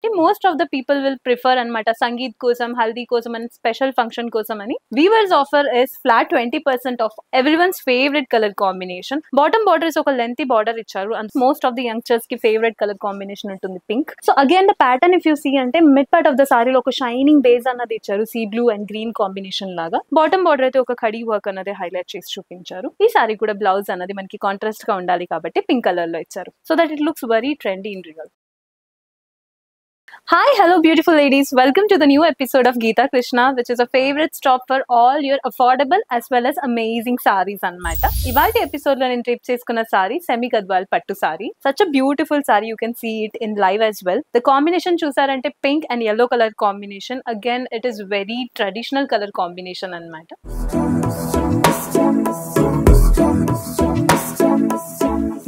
కాబట్టి most of the people will prefer అనమాట సంగీత్ కోసం, హల్దీ కోసం అండ్ స్పెషల్ ఫంక్షన్ కోసం అని. Weavers offer is flat 20% off everyone's favourite colour combination. Bottom border is ఒక లెంతీ బార్డర్ ఇచ్చారు and most of the youngsters కి favourite colour combination ఉంటుంది pink. So again the pattern if you see అంటే mid part of the సారీలో ఒక shining base అన్నది ఇచ్చారు, sea blue and green combination లాగా. బాటమ్ బార్డర్ అయితే ఒక కడీ వర్క్ అన్నది హైలైట్ చేసి చూపించారు. ఈ సారీ కూడా బ్లౌజ్ అన్నది మనకి కాంట్రాస్ట్ గా ఉండాలి కాబట్టి పింక్ కలర్ లో ఇచ్చారు. So that it looks very trendy in real. Hi, hello beautiful ladies. Welcome to the new episode of Geeta Krishna, which is a favorite stop for all your affordable as well as amazing sarees annamata. Ivalti episode lo nenu trip cheskunna saree semi gadwal pattu saree. Such a beautiful saree, you can see it in live as well. The combination chusarante pink and yellow color combination. Again, it is very traditional color combination annamata.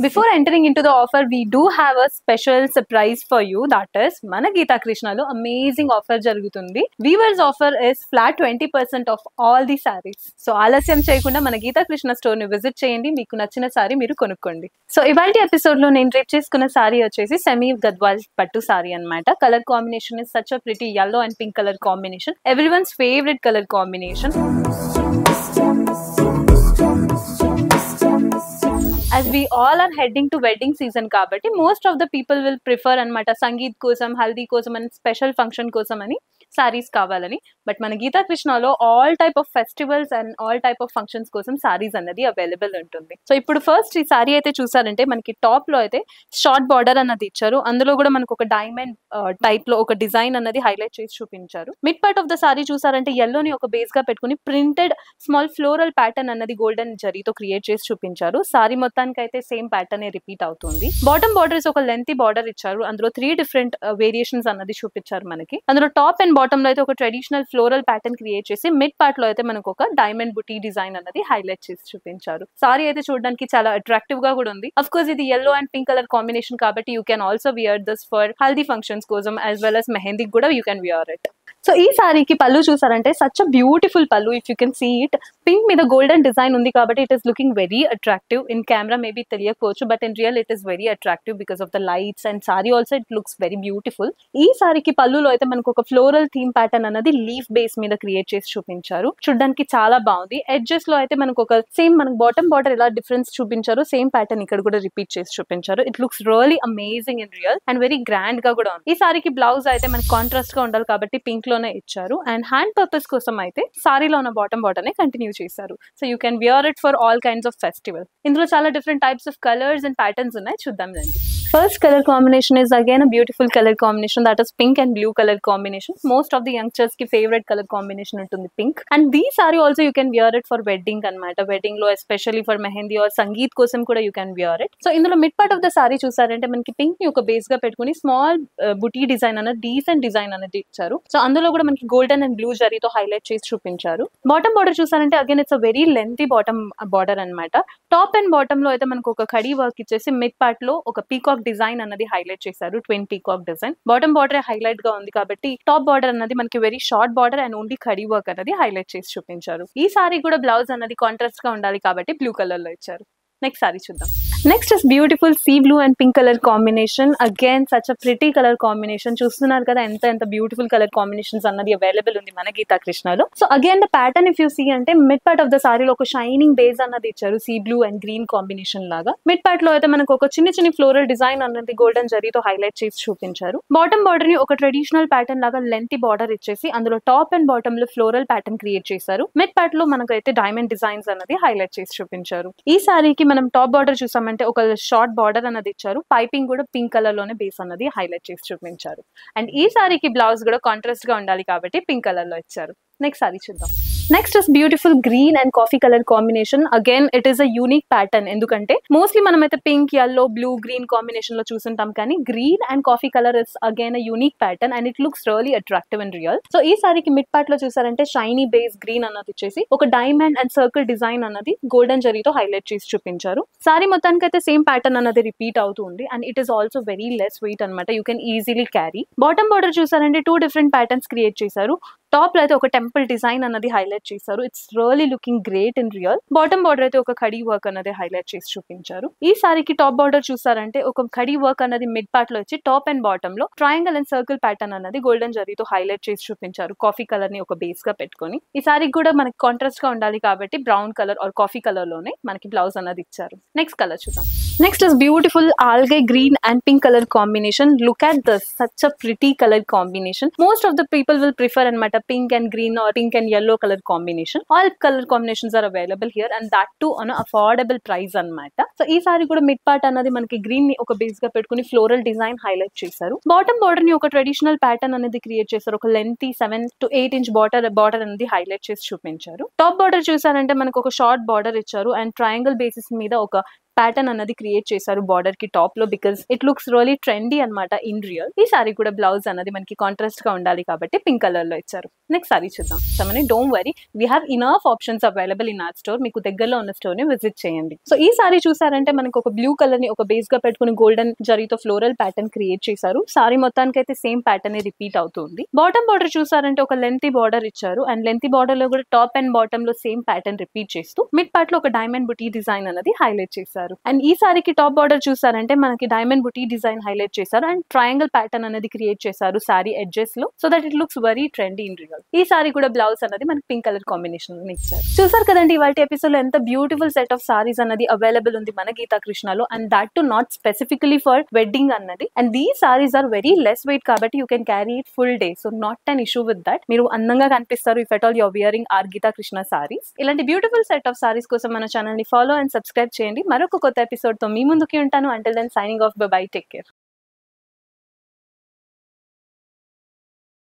Before entering into the offer, we do have a special surprise for you. That is, mana Geeta Krishna lo amazing offer jarugutundi. Viewers offer is flat 20% of all the sarees. So alasyam cheyakunda mana Geeta Krishna store ni visit cheyandi, meeku nachina saree meeru konukondi. So ivalti episode lo nenu drape cheskunna saree vachesi semi gadwal pattu saree annamata. Color combination is such a pretty yellow and pink color combination. Everyone's favorite color combination. As we all are heading to wedding season kabatti most of the people will prefer anamata sangeet kosam, haldi kosam and special function kosam ani sarees kavalani. But mana Geeta Krishna lo all type of festivals and all type of functions kosam sarees annadi available untundi. So ippudu first ee saree aithe chusarante manaki top lo aithe short border annadi icharu, అందులో కూడా మనకు ఒక diamond type లో ఒక design అన్నది highlight చేసి చూపించారు. Mid part of the sorry చూసారంటే yellow ని ఒక బేస్ గా పెట్టుకుని ప్రింటెడ్ స్మాల్ ఫ్లోరల్ ప్యాటర్న్ అన్నది గోల్డెన్ జరీతో క్రియేట్ చేసి చూపించారు. సారీ మొత్తానికి అయితే సేమ్ ప్యాటర్న్ రిపీట్ అవుతుంది. బాటమ్ బార్డర్ ఒక లెంతీ బార్డర్ ఇచ్చారు, అందులో 3 డిఫరెంట్ వేరియేషన్స్ అన్నది చూపించారు మనకి. అందులో టాప్ అండ్ బాటమ్ లో అయితే ఒక ట్రెడిషనల్ ఫ్లోరల్ ప్యాటర్న్ క్రియేట్ చేసి మిడ్ పార్ట్ లో అయితే మనకు ఒక డైమండ్ బుటీ డిజైన్ అన్నది హైలైట్ చేసి చూపించారు. సారీ అయితే చూడడానికి చాలా అట్రాక్టివ్ గా కూడా ఉంది. అఫ్ కోర్స్ ఇది yellow and pink colour combination కాబట్టి you can also wear this for haldi functions కోసం యాజ్ వెల్ as మెహందీ కూడా you can wear it. So ఈ సారీకి పళ్ళు చూసారంటే సచ్ అ బ్యూటిఫుల్ పళ్ళు. If you can see it, pink మీద గోల్డెన్ డిజైన్ ఉంది కాబట్టి it is looking very attractive. In camera maybe తెలియకపోవచ్చు, but in real it is very attractive because of the lights and sorry also it looks very beautiful. ఈ సారీకి పళ్ళులో అయితే మనకు ఒక ఫ్లోరల్ థీమ్ ప్యాటర్న్ అన్నది లీఫ్ బేస్ మీద create చేసి చూపించారు. చూడడానికి చాలా బాగుంది. ఎడ్జెస్ లో అయితే మనకు ఒక సేమ్ మనకు బాటమ్ బార్డర్ ఎలా డిఫరెన్స్ చూపించారు, సేమ్ ప్యాటర్న్ ఇక్కడ కూడా రిపీట్ చేసి చూపించారు. It looks really amazing in real and very grand గా కూడా ఉంది. ఈ సారీకి బ్లౌజ్ అయితే మనకి కాంట్రాస్ట్ గా ఉండాలి కాబట్టి పింక్ లోనే ఇచ్చారు. అండ్ హ్యాండ్ పర్పస్ కోసం అయితే సారీలో ఉన్న బాటమ్ బార్డర్ నే కంటిన్యూ చేశారు. So you can wear it for all kinds of festival. ఇందులో చాలా different types of colours and patterns ఉన్నాయి, చూద్దాం రండి. First color combination is again a beautiful color combination, that is pink and blue color combination. Most of the youngsters ki favorite color combination untundi pink. And these saree also you can wear it for wedding anamata. Wedding lo especially for mehendi or sangeet kosam kuda you can wear it. So indulo mid part of the saree chusarante manaki pink ni oka base ga pettukoni small booty design ana decent design anadi icharu. So అందులో కూడా మనకి golden and blue జరీతో highlight చేసి చూపించారు. Bottom border చూసారంటే again it's a very lengthy bottom border అన్నమాట. Top and bottom లో అయితే మనకు ఒక కడీ వర్క్ ఇచ్చేసి మిడ్ పార్ట్ లో ఒక పీకాక్ డిజైన్ అన్నది హైలైట్ చేశారు, twin peacock design. Bottom border highlight గా ఉంది కాబట్టి టాప్ బార్డర్ అన్నది మనకి very short border and only khadi work అన్నది హైలైట్ చేసి చూపించారు. ఈ సారీ కూడా బ్లౌజ్ అన్నది కాంట్రాస్ట్ గా ఉండాలి కాబట్టి బ్లూ కలర్ లో ఇచ్చారు. నెక్స్ట్ సారీ చూద్దాం. Next is beautiful sea blue and pink colour combination. Again such a pretty colour combination. చూస్తున్నారు కదా ఎంత బ్యూటిఫుల్ కలర్ కాంబినేషన్స్ అన్నది అవైలబుల్ ఉంది మన గీతా కృష్ణలో. So again the pattern if you see అంటే మిడ్ పార్ట్ ఆఫ్ ద సారీలో ఒక షైనింగ్ బేస్ అన్నది ఇచ్చారు, sea blue and green combination లాగా. మిడ్ పార్ట్ లో అయితే మనకు ఒక చిన్న ఫ్లోరల్ డిజైన్ అన్నది గోల్డెన్ జరీతో హైలైట్ చేసి చూపించారు. బాటమ్ బార్డర్ ని ఒక ట్రెడిషనల్ ప్యాటర్న్ లాగా లెంతీ బార్డర్ ఇచ్చేసి అందులో టాప్ అండ్ బాటమ్ లో ఫ్లోరల్ ప్యాటర్న్ క్రియేట్ చేశారు. మిడ్ పార్ట్ లో మనకు అయితే డైమండ్ డిజైన్స్ అన్నది హైలైట్ చేసి చూపించారు. ఈ సారీకి మనం టాప్ బార్డర్ చూసామంటే ఒక షార్ట్ బార్డర్ అన్నది ఇచ్చారు. పైపింగ్ కూడా పింక్ కలర్ లోనే బేస్ అన్నది హైలైట్ చేసి చూపించారు. అండ్ ఈ సారీకి బ్లౌజ్ కూడా కాంట్రాస్ట్ గా ఉండాలి కాబట్టి పింక్ కలర్ లో ఇచ్చారు. నెక్స్ట్ సారీ చూద్దాం. Next is beautiful green and coffee colour combination. Again it is a unique pattern, ఎందుకంటే మోస్ట్లీ మనం అయితే pink, yellow, blue, green combination లో చూస్తుంటాం, కానీ green and coffee colour is again a unique pattern and it looks really attractive and real. So ఈ సారీకి mid part లో చూసారంటే షైనీ బేస్ గ్రీన్ అన్నది ఇచ్చేసి ఒక డైమండ్ అండ్ సర్కిల్ డిజైన్ అన్నది గోల్డెన్ జరీతో హైలైట్ చేసి చూపించారు. సారీ మొత్తానికి అయితే సేమ్ ప్యాటర్న్ అన్నది రిపీట్ అవుతుంది and it is also very less weight అనమాట. You can easily carry. Bottom border చూసారంటే 2 డిఫరెంట్ ప్యాటర్న్స్ క్రియేట్ చేశారు. టాప్ లో అయితే ఒక టెంపుల్ డిజైన్ అన్నది హైలైట్ చేశారు. It's really looking great in real. Bottom border అయితే ఒక కడీ వర్క్ అన్నది హైలైట్ చేసి చూపించారు. ఈ సారీకి టాప్ బార్డర్ చూసారంటే ఒక కడీ వర్క్ అన్నది మిడ్ పార్ట్ లో వచ్చి టాప్ అండ్ బాటమ్ లో ట్రయాంగిల్ అండ్ సర్కిల్ ప్యాటర్న్ అన్నది గోల్డెన్ జరీతో హైలైట్ చేసి చూపించారు. కాఫీ కలర్ ని ఒక బేస్ గా పెట్టుకొని ఈ సారీకి కూడా మనకి కాంట్రాస్ట్ గా ఉండాలి కాబట్టి brown colour or coffee colour లోనే మనకి బ్లౌజ్ అన్నది ఇచ్చారు. నెక్స్ట్ కలర్ చూద్దాం. Next is beautiful algae green and pink colour combination. Look at this, such a pretty colour combination. Most of the people will prefer అనమాట pink and green or pink and yellow colour combination. All colour combinations are available here and that too on affordable price అనమాట. So ఈ సారీ కూడా mid part అన్నది మనకి green ని ఒక base గా పెట్టుకుని ఫ్లోరల్ డిజైన్ హైలైట్ చేశారు. బాటమ్ బార్డర్ ని ఒక ట్రెడిషనల్ ప్యాటర్న్ అనేది క్రియేట్ చేశారు. ఒక లెంతీ 7 to 8 inch బార్డర్ అనేది హైలైట్ చేసి చూపించారు. టాప్ బార్డర్ చూసారంటే మనకు ఒక షార్ట్ బార్డర్ ఇచ్చారు అండ్ ట్రయాంగిల్ బేసిస్ మీద ఒక ప్యాటర్న్ అన్నది క్రియేట్ చేశారు బార్డర్ కి టాప్ లో, because it looks really trendy అనమాట ఇన్ రియల్. ఈ సారీ కూడా బ్లౌజ్ అన్నది మనకి కాంట్రాస్ట్ గా ఉండాలి కాబట్టి పింక్ కలర్ లో ఇచ్చారు. నెక్స్ట్ సారీ చూద్దాం. So don't worry, we have enough options available in our store. మీకు దగ్గరలో ఉన్న స్టోర్ ని విజిట్ చేయండి. సో ఈ సారీ చూసారంటే మనకు ఒక బ్లూ కలర్ ని ఒక బేస్ గా పెట్టుకుని గోల్డెన్ జరీతో ఫ్లోరల్ ప్యాటర్న్ క్రియేట్ చేశారు. సారీ మొత్తానికి అయితే సేమ్ ప్యాటర్న్ రిపీట్ అవుతుంది. బాటమ్ బార్డర్ చూసారంటే ఒక లెంతీ బార్డర్ ఇచ్చారు అండ్ లెంతీ బార్డర్ లో కూడా టాప్ అండ్ బాటమ్ లో సేమ్ ప్యాటర్న్ రిపీట్ చేస్తూ మిడ్ పార్ట్ లో ఒక డైమండ్ బుటీ డిజైన్ అనేది హైలైట్ చేశారు. అండ్ ఈ సారీకి టాప్ బార్డర్ చూసారంటే మనకి డైమండ్ బుటీ డిజైన్ హైలైట్ చేశారు అండ్ ట్రయాంగిల్ ప్యాటర్న్ అనేది క్రియేట్ చేశారు సారీ ఎడ్జెస్ లో, so that it looks very trendy in real. ఈ సారీ కూడా బ్లౌజ్ అనేది మనకి పింక్ కలర్ కాంబినేషన్ లో ఇచ్చారు. చూసారు కదండి ఇవాళ ఎపిసోడ్ లో ఎంత బ్యూటిఫుల్ సెట్ ఆఫ్ సారీస్ అన్నది అవైలబుల్ ఉంది మన గీతా కృష్ణలో, and that too not specifically for wedding అన్నది. And these saris are very less weight కాబట్టి you can carry it full day, so not an issue with that. మీరు అందంగా కనిపిస్తారు if at all you're wearing or Geetha Krishna saris. ఇలాంటి beautiful set of saris కోసం మన channel ని follow and subscribe చేయండి. మరొక కొత్త ఎపిసోడ్ తో మీ ముందుకి ఉంటాను. Until then, signing off. Bye bye. Take care.